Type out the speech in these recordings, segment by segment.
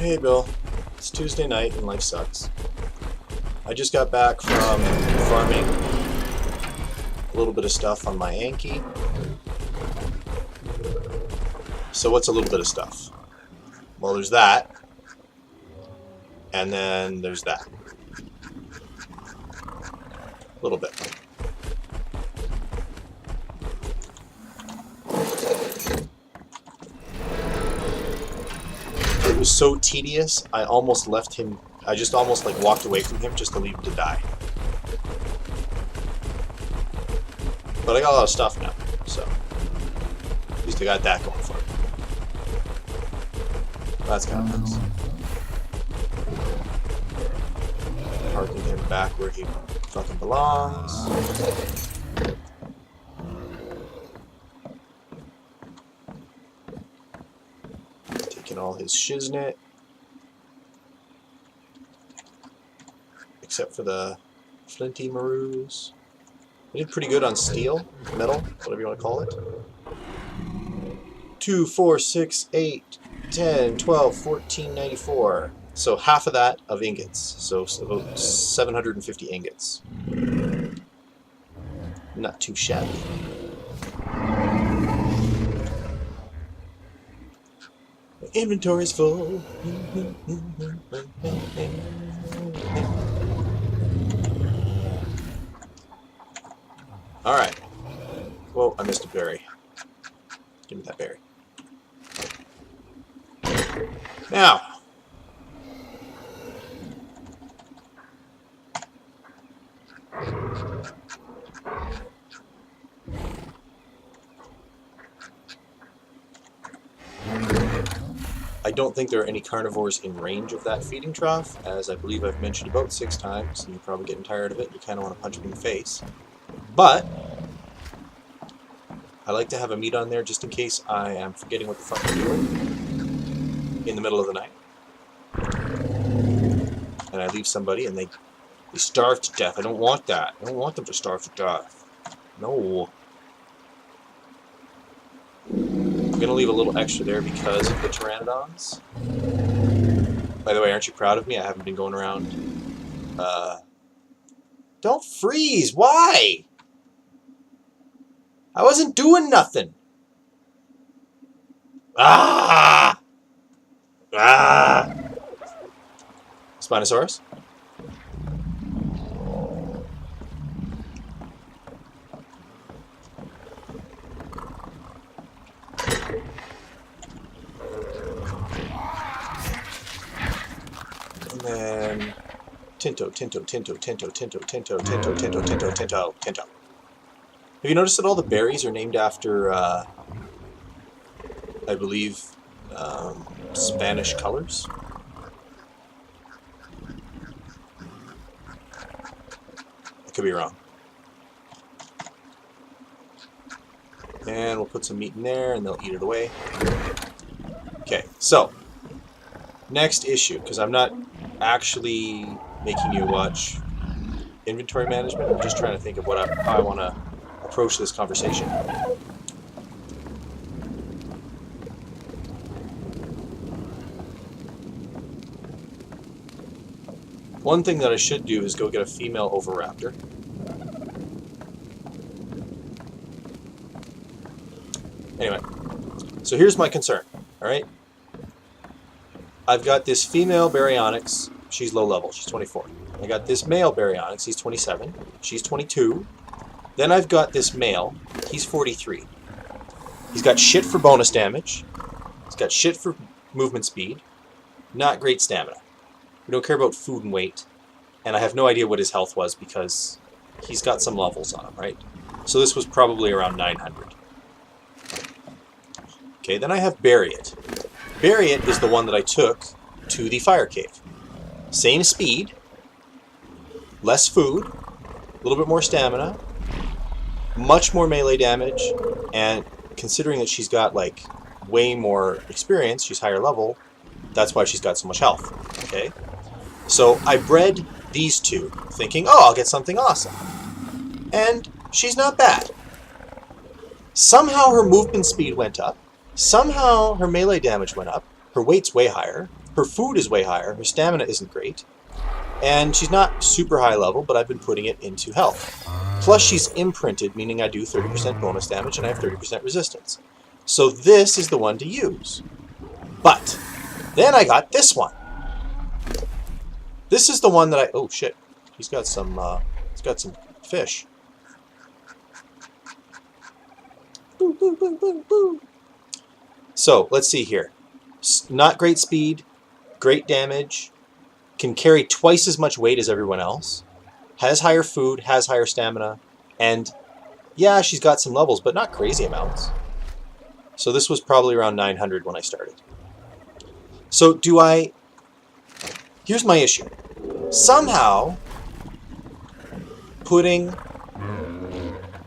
Hey Bill, it's Tuesday night and life sucks. I just got back from farming a little bit of stuff on my Anki. So what's a little bit of stuff? Well, there's that, and then there's that. A little bit. It was so tedious, I almost left him. I just almost like walked away from him just to leave him to die. But I got a lot of stuff now, so at least I got that going for me. That's kind of nice. Parking him back where he fucking belongs. Taking all his shiznit. Except for the flinty maroos. I did pretty good on steel, metal, whatever you want to call it. 2, 4, 6, 8, 10, 12, 14, 94. So half of that of ingots. So about 750 ingots. Not too shabby. My inventory's full. Alright. Whoa, I missed a berry. Give me that berry. Now. I don't think there are any carnivores in range of that feeding trough, as I believe I've mentioned about 6 times, and you're probably getting tired of it. You kind of want to punch them in the face. But I like to have a meat on there just in case I am forgetting what the fuck I'm doing in the middle of the night. And I leave somebody and they starve to death. I don't want that. I don't want them to starve to death. No. I'm going to leave a little extra there because of the pteranodons. By the way, aren't you proud of me? I haven't been going around... Don't freeze! Why? I wasn't doing nothing. Ah! Ah! Spinosaurus? And then Tinto. Have you noticed that all the berries are named after, I believe, Spanish colors? I could be wrong. And we'll put some meat in there, and they'll eat it away. Okay, so, next issue, because I'm not actually making you watch inventory management. I'm just trying to think of how I want to approach this conversation. One thing that I should do is go get a female oviraptor. Anyway, so here's my concern, alright? I've got this female baryonyx, she's low level, she's 24. I got this male baryonyx, he's 27, she's 22. Then I've got this male, he's 43. He's got shit for bonus damage, he's got shit for movement speed, not great stamina. We don't care about food and weight, and I have no idea what his health was because he's got some levels on him, right? So this was probably around 900. Okay, then I have Buryit. Buryit is the one that I took to the fire cave. Same speed, less food, a little bit more stamina, much more melee damage, and considering that she's got like way more experience, she's higher level, that's why she's got so much health. Okay? So I bred these two, thinking, oh, I'll get something awesome. And she's not bad. Somehow her movement speed went up. Somehow her melee damage went up. Her weight's way higher. Her food is way higher. Her stamina isn't great. And she's not super high level, but I've been putting it into health. Plus she's imprinted, meaning I do 30% bonus damage and I have 30% resistance. So this is the one to use. But then I got this one. This is the one that I... Oh, shit. He's got some fish. Boo, boo, boo, boo, boo. So, let's see here. Not great speed, great damage, can carry twice as much weight as everyone else, has higher food, has higher stamina, and yeah, she's got some levels, but not crazy amounts. So this was probably around 900 when I started. So do I... Here's my issue. Somehow, putting...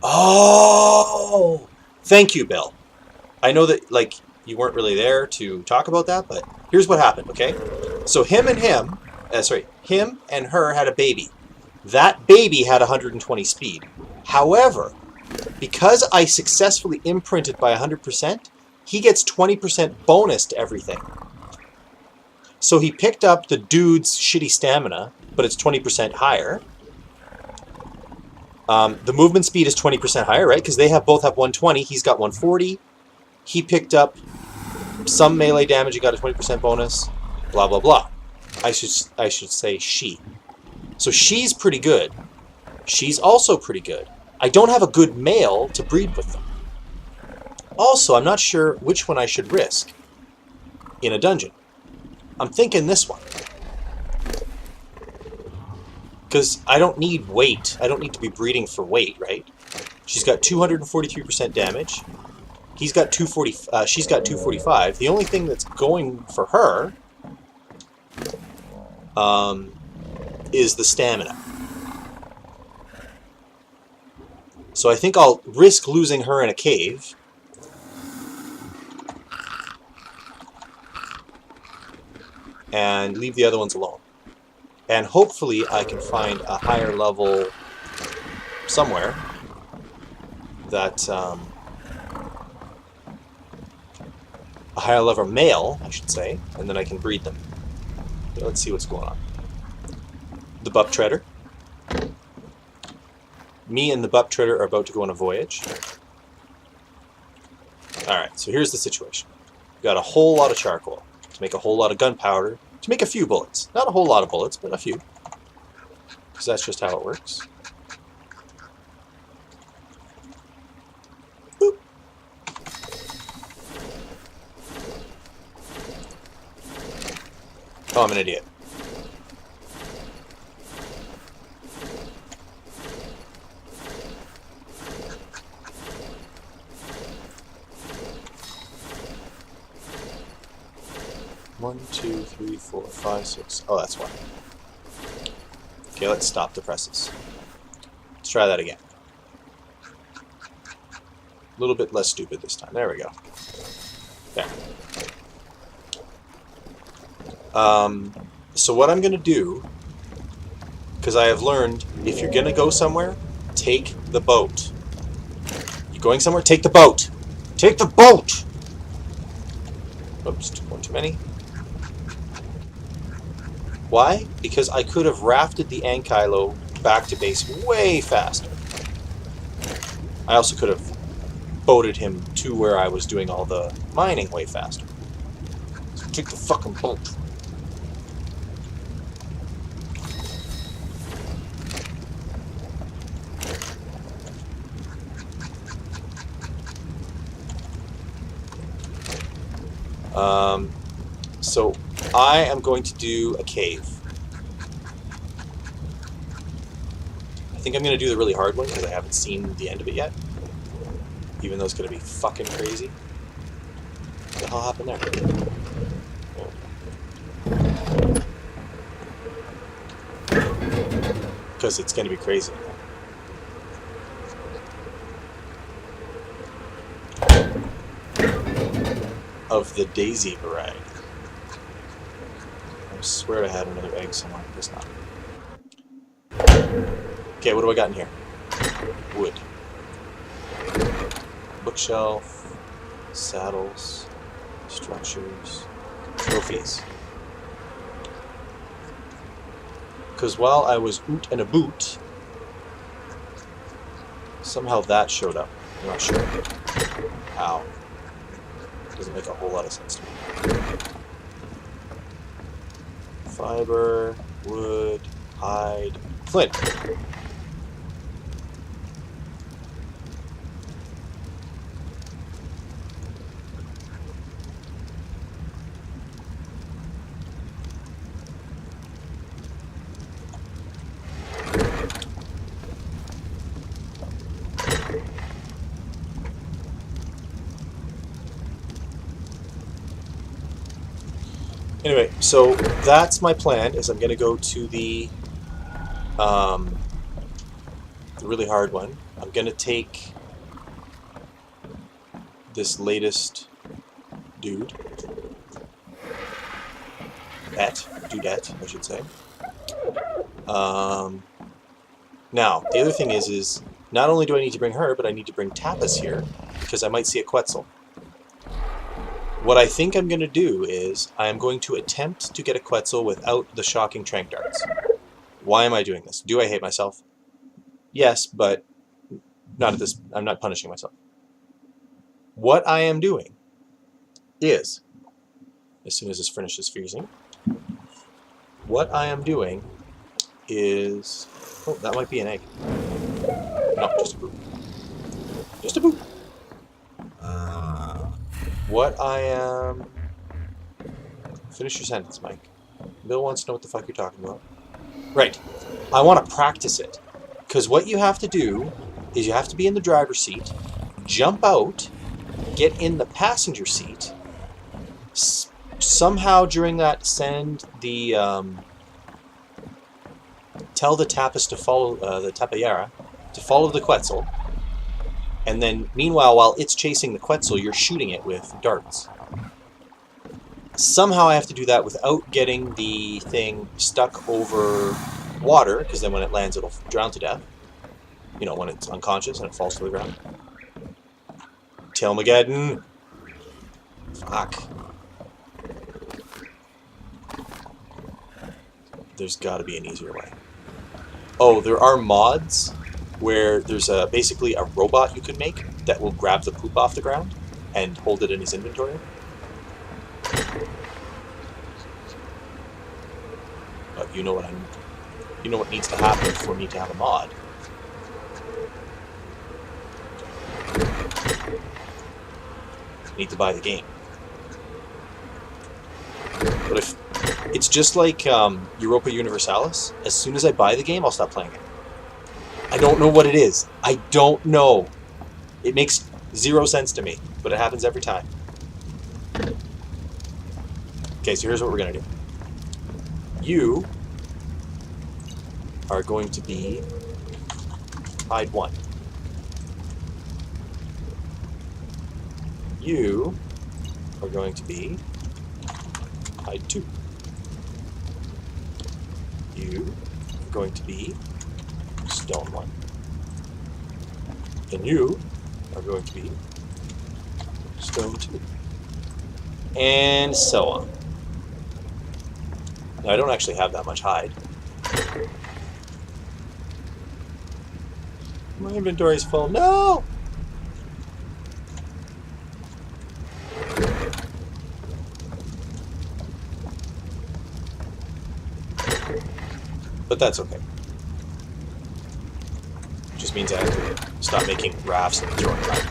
Oh! Thank you, Bill. I know that, like, you weren't really there to talk about that, but here's what happened, okay? So him and her had a baby. That baby had 120 speed. However, because I successfully imprinted by 100%, he gets 20% bonus to everything. So he picked up the dude's shitty stamina, but it's 20% higher. The movement speed is 20% higher, right? Because they both have 120. He's got 140. He picked up some melee damage. He got a 20% bonus. Blah blah blah. I should say she. So she's pretty good. She's also pretty good. I don't have a good male to breed with them. Also, I'm not sure which one I should risk in a dungeon. I'm thinking this one. Because I don't need weight. I don't need to be breeding for weight, right? She's got 243% damage. She's got 245. The only thing that's going for her is the stamina. So I think I'll risk losing her in a cave. And leave the other ones alone. And hopefully I can find a higher level somewhere that... a higher level male, I should say, and then I can breed them. Okay, let's see what's going on. The Bup Treader. Me and the Bup Treader are about to go on a voyage. Alright, so here's the situation. We've got a whole lot of charcoal to make a whole lot of gunpowder, to make a few bullets. Not a whole lot of bullets, but a few. Because that's just how it works. Boop. Oh, I'm an idiot. One, two, three, four, five, six. Oh, that's why. Okay, let's stop the presses. Let's try that again. A little bit less stupid this time. There we go. Okay. So what I'm going to do, because I have learned, if you're going to go somewhere, take the boat. You're going somewhere? Take the boat! Take the boat! Oops, one too many. Why? Because I could have rafted the Ankylo back to base way faster. I also could have boated him to where I was doing all the mining way faster. So take the fucking boat. So I am going to do a cave. I think I'm going to do the really hard one because I haven't seen the end of it yet. Even though it's going to be fucking crazy. What the hell happened there? Because it's going to be crazy. Of the daisy variety. I swear I had another egg somewhere. I guess not. Okay, what do I got in here? Wood. Bookshelf. Saddles. Structures. Trophies. Because while I was oot and a boot, somehow that showed up. I'm not sure how. Doesn't make a whole lot of sense to me. Fiber, wood, hide, flint. Anyway, so that's my plan. Is I'm going to go to the really hard one. I'm going to take this latest dudette, I should say. Now, the other thing is not only do I need to bring her, but I need to bring Tapas here, because I might see a Quetzal. What I think I'm going to do is I'm going to attempt to get a Quetzal without the shocking trank darts. Why am I doing this? Do I hate myself? Yes, but not at this. I'm not punishing myself. What I am doing is, as soon as this finishes freezing, what I am doing is... Oh, that might be an egg. No, just a boop. Just a boop. What I am... Finish your sentence, Mike. Bill wants to know what the fuck you're talking about. Right. I want to practice it. Because what you have to do is you have to be in the driver's seat, jump out, get in the passenger seat, somehow during that send the... tell the Tapas to follow, the Tapayera, to follow the Quetzal, and then, meanwhile, while it's chasing the Quetzal, you're shooting it with darts. Somehow I have to do that without getting the thing stuck over water, because then when it lands it'll drown to death. You know, when it's unconscious and it falls to the ground. Tailmageddon! Fuck. There's gotta be an easier way. Oh, there are mods where there's basically a robot you can make that will grab the poop off the ground and hold it in his inventory. But you know what needs to happen for me to have a mod. I need to buy the game. But if it's just like Europa Universalis, as soon as I buy the game, I'll stop playing it. I don't know what it is. I don't know. It makes zero sense to me, but it happens every time. Okay, so here's what we're going to do. You are going to be hide 1. You are going to be hide 2. You are going to be stone 1. And you are going to be stone 2. And so on. Now, I don't actually have that much hide. My inventory's full. No! But that's okay. Just means I have to stop making rafts and throwing them out.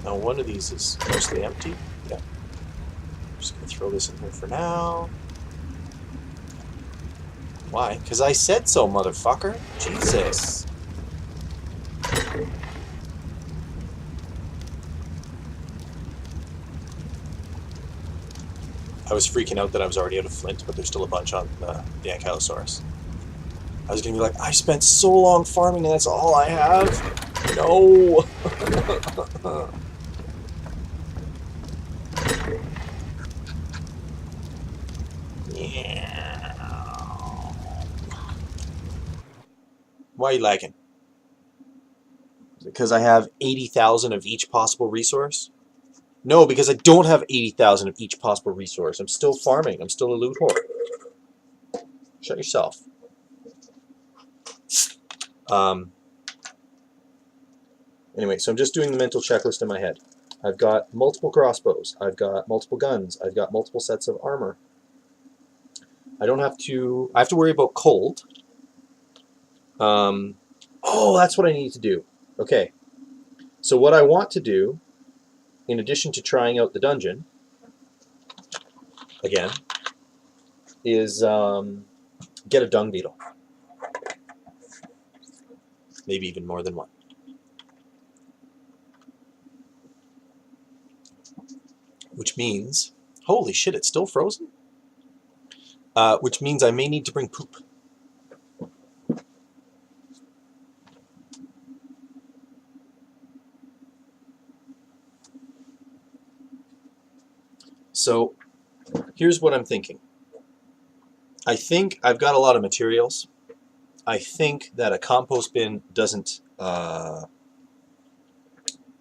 Now one of these is mostly empty. Yeah. I'm just going to throw this in here for now. Why? Because I said so, motherfucker. Jesus. I was freaking out that I was already out of flint, but there's still a bunch on the Ankylosaurus. I was gonna be like, I spent so long farming and that's all I have? No! Yeah. Why are you lagging? Is it because I have 80,000 of each possible resource? No, because I don't have 80,000 of each possible resource. I'm still farming. I'm still a loot whore. Shut yourself. Anyway, so I'm just doing the mental checklist in my head. I've got multiple crossbows. I've got multiple guns. I've got multiple sets of armor. I have to worry about cold. Oh, that's what I need to do. Okay. So what I want to do, in addition to trying out the dungeon, again, is get a dung beetle. Maybe even more than one. Which means, holy shit, it's still frozen? Which means I may need to bring poop. So, here's what I'm thinking. I think I've got a lot of materials. I think that a compost bin doesn't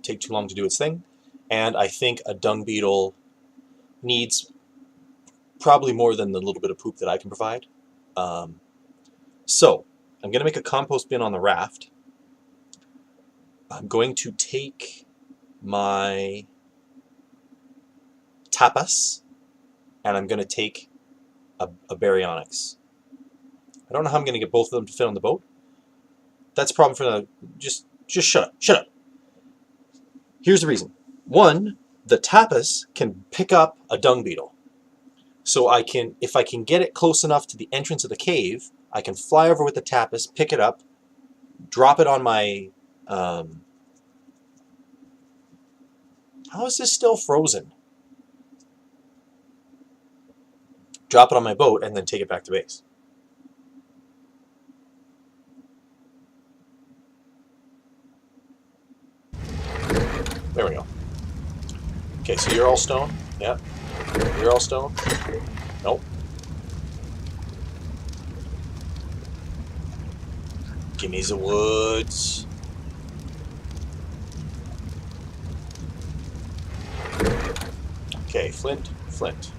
take too long to do its thing. And I think a dung beetle needs probably more than the little bit of poop that I can provide. So, I'm going to make a compost bin on the raft. I'm going to take my tapas, and I'm going to take a baryonyx. I don't know how I'm going to get both of them to fit on the boat. That's a problem for the... Just shut up. Shut up. Here's the reason. One, the tapas can pick up a dung beetle. So I can, if I can get it close enough to the entrance of the cave, I can fly over with the tapas, pick it up, drop it on my... how is this still frozen? Drop it on my boat and then take it back to base. There we go. Okay, so you're all stone? Yeah. You're all stone? Nope. Give me the woods. Okay, flint, flint.